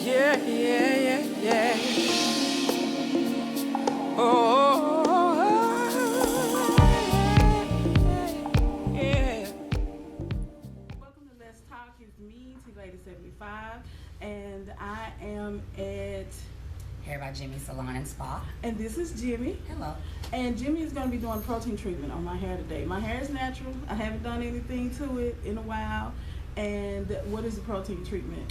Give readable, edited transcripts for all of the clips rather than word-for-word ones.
Yeah, yeah, yeah, yeah. Oh, yeah. Welcome to Let's Talk. It's me, T Lady 75, and I am at. Hair by Jimmie Salon and Spa. And this is Jimmie. Hello. And Jimmie is going to be doing protein treatment on my hair today. My hair is natural. I haven't done anything to it in a while. And what is the protein treatment?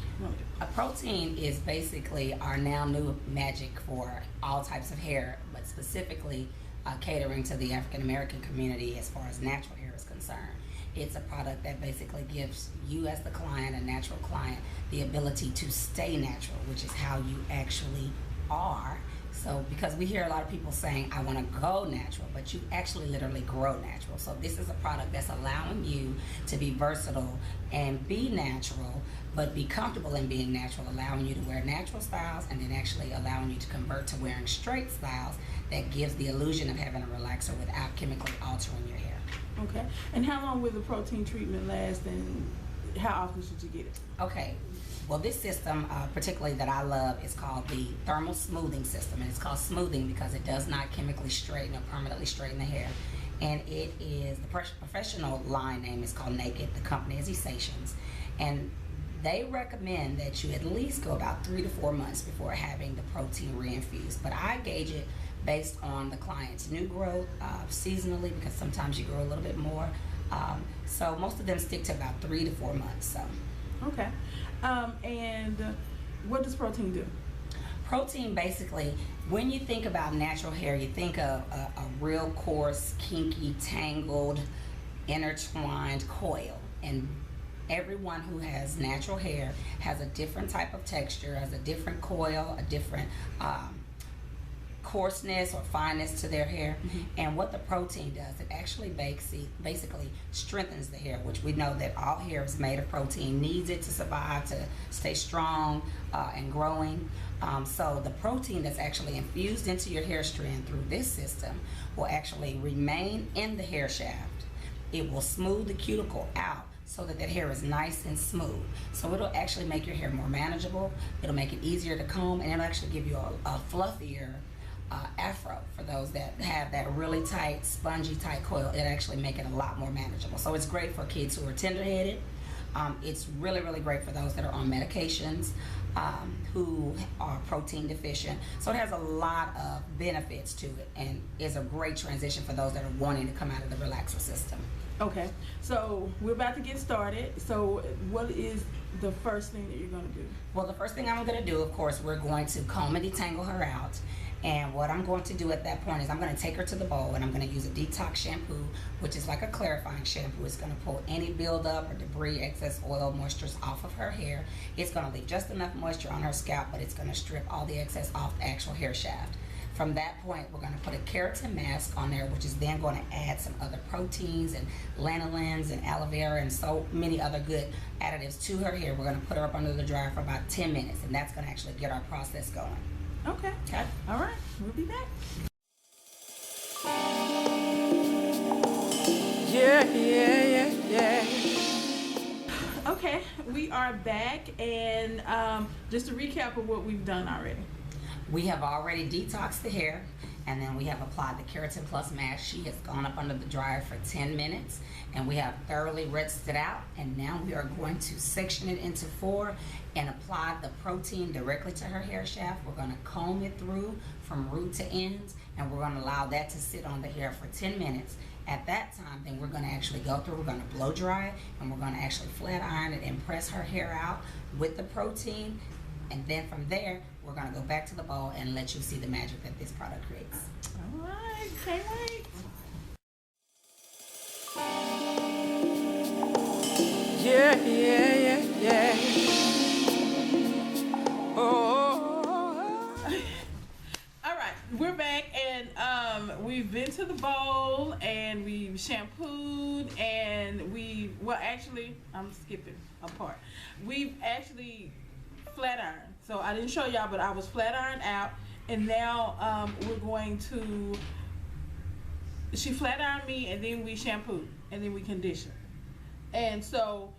A protein is basically our now new magic for all types of hair, but specifically catering to the African American community as far as natural hair is concerned. It's a product that basically gives you as the client, a natural client, the ability to stay natural, which is how you actually are. So because we hear a lot of people saying, I want to go natural, but you actually literally grow natural. So this is a product that's allowing you to be versatile and be natural, but be comfortable in being natural, allowing you to wear natural styles and then actually allowing you to convert to wearing straight styles that gives the illusion of having a relaxer without chemically altering your hair. Okay. And how long will the protein treatment last, and how often should you get it? Okay. Well, this system, particularly that I love, is called the thermal smoothing system, and it's called smoothing because it does not chemically straighten or permanently straighten the hair. And it is, the professional line name is called Naked, the company is Essations, and they recommend that you at least go about 3 to 4 months before having the protein reinfused. But I gauge it based on the client's new growth, seasonally, because sometimes you grow a little bit more. So most of them stick to about 3 to 4 months. So. Okay. And what does protein do? Protein basically, when you think about natural hair, you think of a real coarse, kinky, tangled, intertwined coil. And everyone who has natural hair has a different type of texture, has a different coil, a different coarseness or fineness to their hair. Mm-hmm. And what the protein does, it actually basically strengthens the hair, which we know that all hair is made of protein, needs it to survive, to stay strong and growing. So the protein that's actually infused into your hair strand through this system will actually remain in the hair shaft. It will smooth the cuticle out so that hair is nice and smooth. So it'll actually make your hair more manageable, it'll make it easier to comb, and it'll actually give you a fluffier afro for those that have that really tight, spongy tight coil. It actually make it a lot more manageable. So it's great for kids who are tender-headed. It's really, really great for those that are on medications, who are protein deficient. So it has a lot of benefits to it, and is a great transition for those that are wanting to come out of the relaxer system. Okay, so we're about to get started. So what is the first thing that you're going to do? Well, the first thing I'm going to do, of course, we're going to comb and detangle her out. And what I'm going to do at that point is I'm going to take her to the bowl, and I'm going to use a detox shampoo, which is like a clarifying shampoo. It's going to pull any buildup or debris, excess oil, moistures off of her hair. It's going to leave just enough moisture on her scalp, but it's going to strip all the excess off the actual hair shaft. From that point, we're going to put a keratin mask on there, which is then going to add some other proteins and lanolins and aloe vera and so many other good additives to her hair. We're going to put her up under the dryer for about 10 minutes, and that's going to actually get our process going. Okay. All right. We'll be back. Yeah, yeah, yeah, yeah. Okay, we are back, and just a recap of what we've done already. We have already detoxed the hair, and then we have applied the Keratin Plus mask. She has gone up under the dryer for 10 minutes, and we have thoroughly rinsed it out, and now we are going to section it into 4 and apply the protein directly to her hair shaft. We're going to comb it through from root to ends, and we're going to allow that to sit on the hair for 10 minutes. At that time, then we're going to actually go through, we're going to blow dry it, and we're going to actually flat iron it and press her hair out with the protein. And then from there, we're going to go back to the bowl and let you see the magic that this product creates. All right, can't wait. Yeah, yeah, yeah, yeah. Oh. All right, we're back, and we've been to the bowl, and we've shampooed, and I'm skipping a part. We've actually flat iron. So I didn't show y'all, but I was flat ironed out, and now we're going to. She flat ironed me, and then we shampooed, and then we conditioned, and so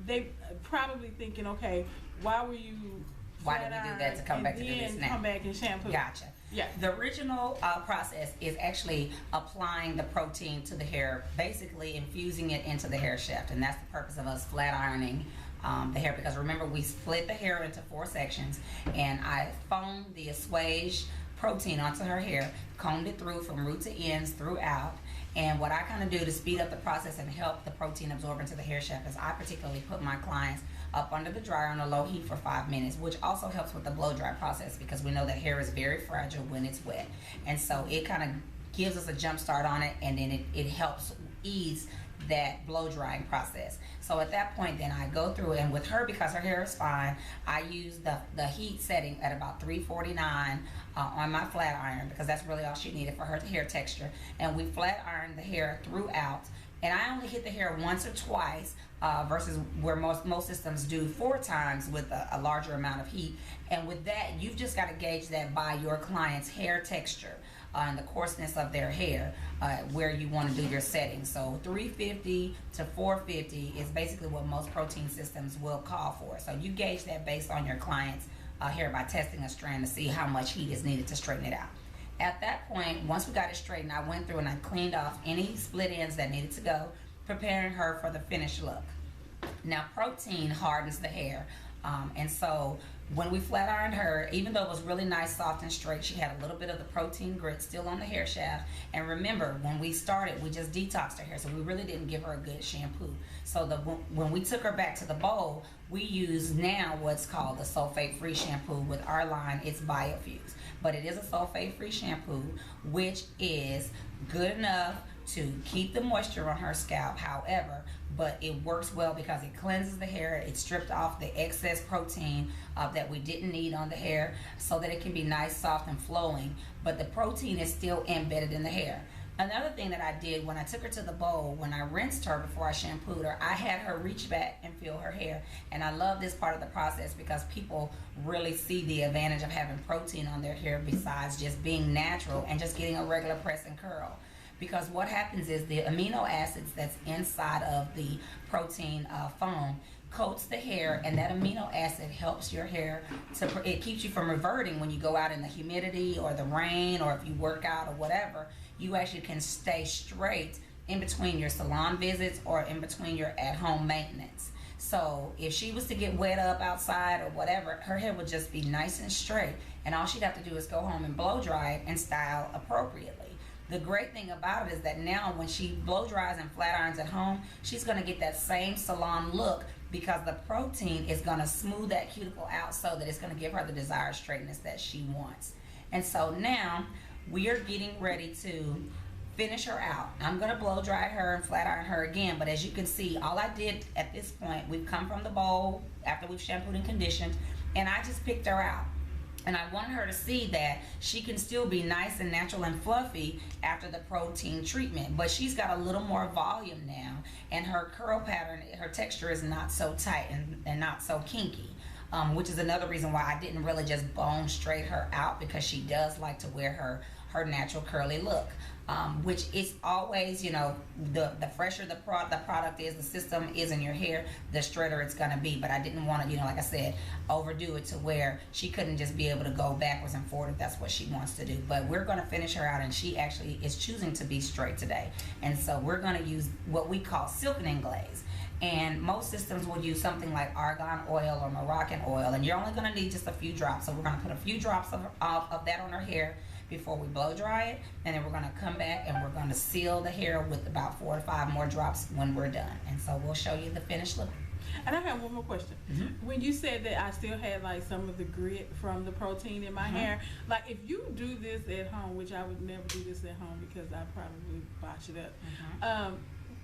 they probably thinking, okay, why were you Why did we do that to come back to do this now? Come back and shampoo. Gotcha. Yeah. The original process is actually applying the protein to the hair, basically infusing it into the hair shaft, and that's the purpose of us flat ironing the hair, because remember, we split the hair into 4 sections, and I foamed the assuage protein onto her hair, combed it through from root to ends throughout. And what I kind of do to speed up the process and help the protein absorb into the hair shaft is I particularly put my clients up under the dryer on a low heat for 5 minutes, which also helps with the blow dry process, because we know that hair is very fragile when it's wet. And so it kind of gives us a jump start on it, and then it helps ease that blow drying process. So at that point, then I go through, and with her, because her hair is fine, I use the heat setting at about 349 on my flat iron, because that's really all she needed for her hair texture. And we flat iron the hair throughout, and I only hit the hair once or twice versus where most systems do 4 times with a larger amount of heat. And with that, you've just got to gauge that by your client's hair texture and the coarseness of their hair, where you want to do your setting. So 350 to 450 is basically what most protein systems will call for. So you gauge that based on your client's hair by testing a strand to see how much heat is needed to straighten it out. At that point, once we got it straightened, I went through and I cleaned off any split ends that needed to go, preparing her for the finished look. Now, protein hardens the hair, and so when we flat ironed her, even though it was really nice, soft, and straight, she had a little bit of the protein grit still on the hair shaft. And remember, when we started, we just detoxed her hair, so we really didn't give her a good shampoo. So when we took her back to the bowl, we use now what's called the sulfate-free shampoo. With our line, it's Biofuse. But it is a sulfate-free shampoo, which is good enough to keep the moisture on her scalp. However, but it works well because it cleanses the hair. It stripped off the excess protein that we didn't need on the hair, so that it can be nice, soft, and flowing, but the protein is still embedded in the hair. Another thing that I did when I took her to the bowl, when I rinsed her before I shampooed her, I had her reach back and feel her hair. And I love this part of the process because people really see the advantage of having protein on their hair besides just being natural and just getting a regular press and curl. Because what happens is the amino acids that's inside of the protein foam coats the hair, and that amino acid helps your hair it keeps you from reverting when you go out in the humidity or the rain, or if you work out or whatever. You actually can stay straight in between your salon visits or in between your at-home maintenance. So if she was to get wet up outside or whatever, her hair would just be nice and straight, and all she'd have to do is go home and blow dry it and style appropriately. The great thing about it is that now when she blow dries and flat irons at home, she's going to get that same salon look, because the protein is going to smooth that cuticle out so that it's going to give her the desired straightness that she wants. And so now we are getting ready to finish her out. I'm going to blow dry her and flat iron her again, but as you can see, all I did at this point, we've come from the bowl after we've shampooed and conditioned, and I just picked her out. And I want her to see that she can still be nice and natural and fluffy after the protein treatment, but she's got a little more volume now, and her curl pattern, her texture is not so tight and not so kinky, which is another reason why I didn't really just bone straight her out, because she does like to wear her natural curly look. Which is always, you know, the fresher the product is, the system is in your hair, the straighter it's going to be. But I didn't want to, you know, like I said, overdo it to where she couldn't just be able to go backwards and forward if that's what she wants to do. But we're going to finish her out, and she actually is choosing to be straight today. And so we're going to use what we call silkening glaze. And most systems will use something like argan oil or Moroccan oil, and you're only going to need just a few drops. So we're going to put a few drops of that on her hair before we blow dry it, and then we're going to come back and we're going to seal the hair with about 4 to 5 more drops when we're done. And so we'll show you the finished look. And I have one more question. Mm-hmm. When you said that I still had like some of the grit from the protein in my hair, like if you do this at home, which I would never do this at home because I probably botch it up,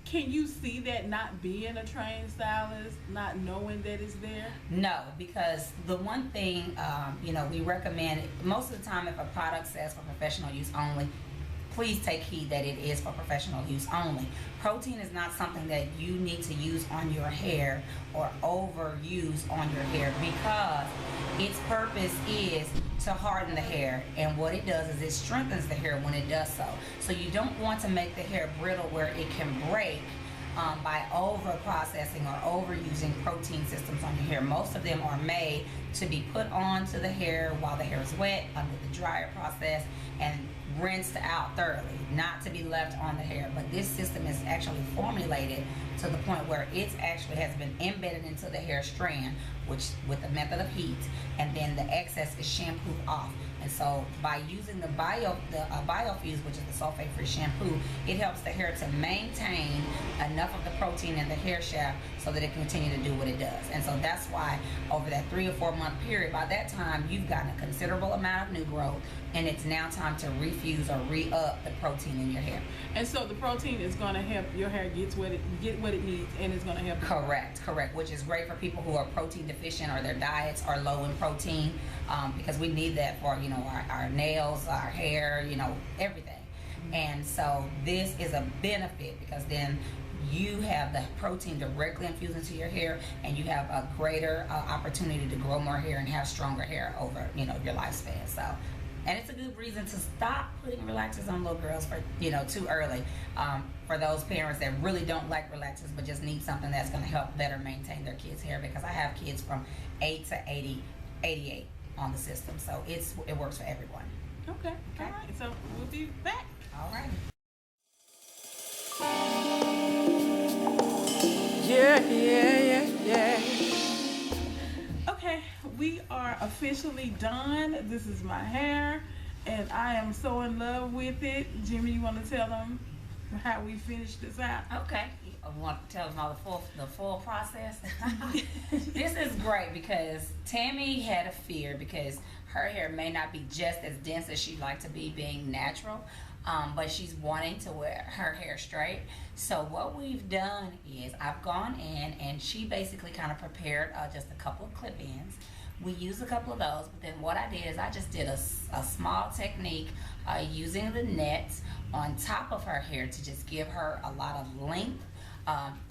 can you see that not being a trained stylist, not knowing that it's there? No, because the one thing, you know, we recommend, most of the time if a product says for professional use only, please take heed that it is for professional use only. Protein is not something that you need to use on your hair or overuse on your hair, because its purpose is to harden the hair, and what it does is it strengthens the hair when it does so. So you don't want to make the hair brittle where it can break by over processing or overusing protein systems on your hair. Most of them are made to be put onto the hair while the hair is wet under the dryer process and rinsed out thoroughly, not to be left on the hair. But this system is actually formulated to the point where it actually has been embedded into the hair strand, which with the method of heat, and then the excess is shampooed off. And so by using the biofuse, which is the sulfate-free shampoo, it helps the hair to maintain enough of the protein in the hair shaft so that it can continue to do what it does. And so that's why over that 3 or 4 month period, by that time you've gotten a considerable amount of new growth, and it's now time to refuse or re-up the protein in your hair. And so the protein is going to help your hair get what it needs, and it's going to help. Correct. Which is great for people who are protein deficient or their diets are low in protein, because we need that for our nails, our hair, everything. And so this is a benefit because then you have the protein directly infused into your hair, and you have a greater opportunity to grow more hair and have stronger hair over your lifespan. So. And it's a good reason to stop putting relaxers on little girls for too early. For those parents that really don't like relaxers but just need something that's going to help better maintain their kids' hair, because I have kids from 8 to 88 on the system, so it works for everyone. Okay. All right. So we'll be back. All right. Yeah. Okay, we are officially done. This is my hair, and I am so in love with it. Jimmie, you want to tell them how we finished this out? Okay. I want to tell them all the full process. This is great because Tammy had a fear because her hair may not be just as dense as she'd like to be being natural, but she's wanting to wear her hair straight. So what we've done is I've gone in and she basically kind of prepared just a couple of clip-ins. We used a couple of those, but then what I did is I just did a small technique using the nets on top of her hair to just give her a lot of length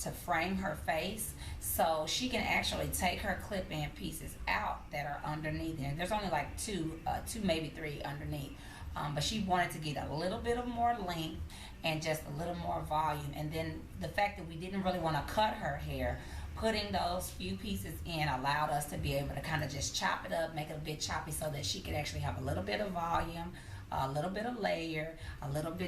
to frame her face, so she can actually take her clip-in pieces out that are underneath there. There's only like two, maybe 3 underneath, but she wanted to get a little bit of more length and just a little more volume. And then the fact that we didn't really want to cut her hair, putting those few pieces in allowed us to be able to kind of just chop it up, make it a bit choppy so that she could actually have a little bit of volume, a little bit of layer, a bit of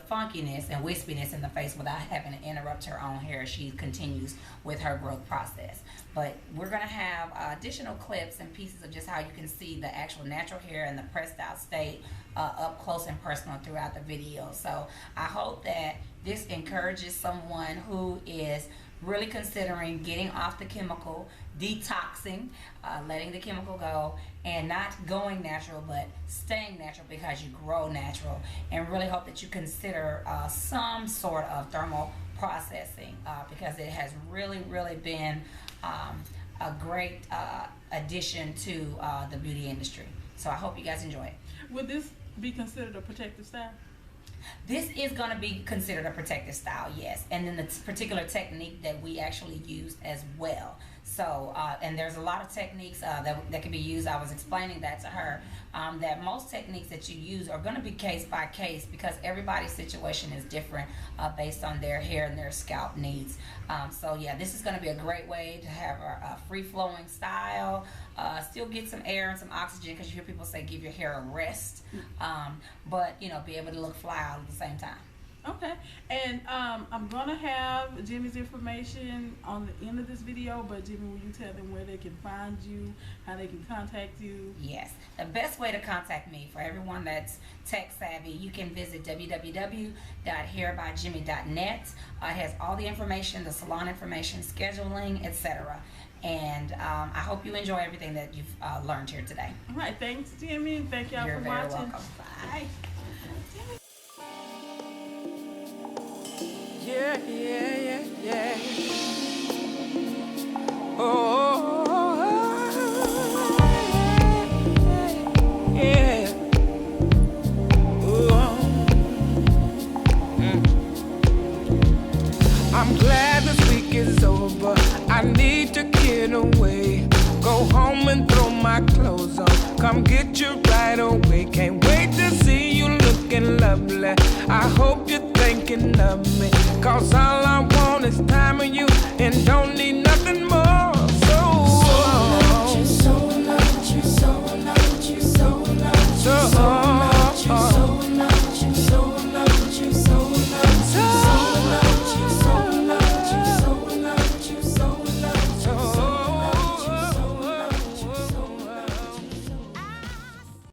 funkiness and wispiness in the face without having to interrupt her own hair as she continues with her growth process. But we're going to have additional clips and pieces of just how you can see the actual natural hair and the pressed out state up close and personal throughout the video. So I hope that this encourages someone who is really considering getting off the chemical, detoxing, letting the chemical go, and not going natural but staying natural because you grow natural, and really hope that you consider some sort of thermal processing because it has really been a great addition to the beauty industry. So I hope you guys enjoy it. Would this be considered a protective style? This is going to be considered a protective style, yes. And then the particular technique that we actually used as well. So, and there's a lot of techniques that can be used. I was explaining that to her, that most techniques that you use are going to be case by case because everybody's situation is different based on their hair and their scalp needs. So yeah, this is going to be a great way to have a free-flowing style, still get some air and some oxygen, because you hear people say give your hair a rest, but be able to look fly out at the same time. Okay, and I'm gonna have Jimmie's information on the end of this video, but Jimmie, will you tell them where they can find you, how they can contact you? Yes, the best way to contact me, for everyone that's tech savvy, you can visit www.hairbyjimmie.net. It has all the information, the salon information, scheduling, etc. And I hope you enjoy everything that you've learned here today. All right, thanks, Jimmie. Thank y'all for watching. You're very welcome. Bye. Yeah. Yeah. I'm glad this week is over. I need to get away. Go home and throw my clothes on. Come get you right away. Can't wait to see you looking lovely. I hope you're thinking of me, 'cause all I want and don't need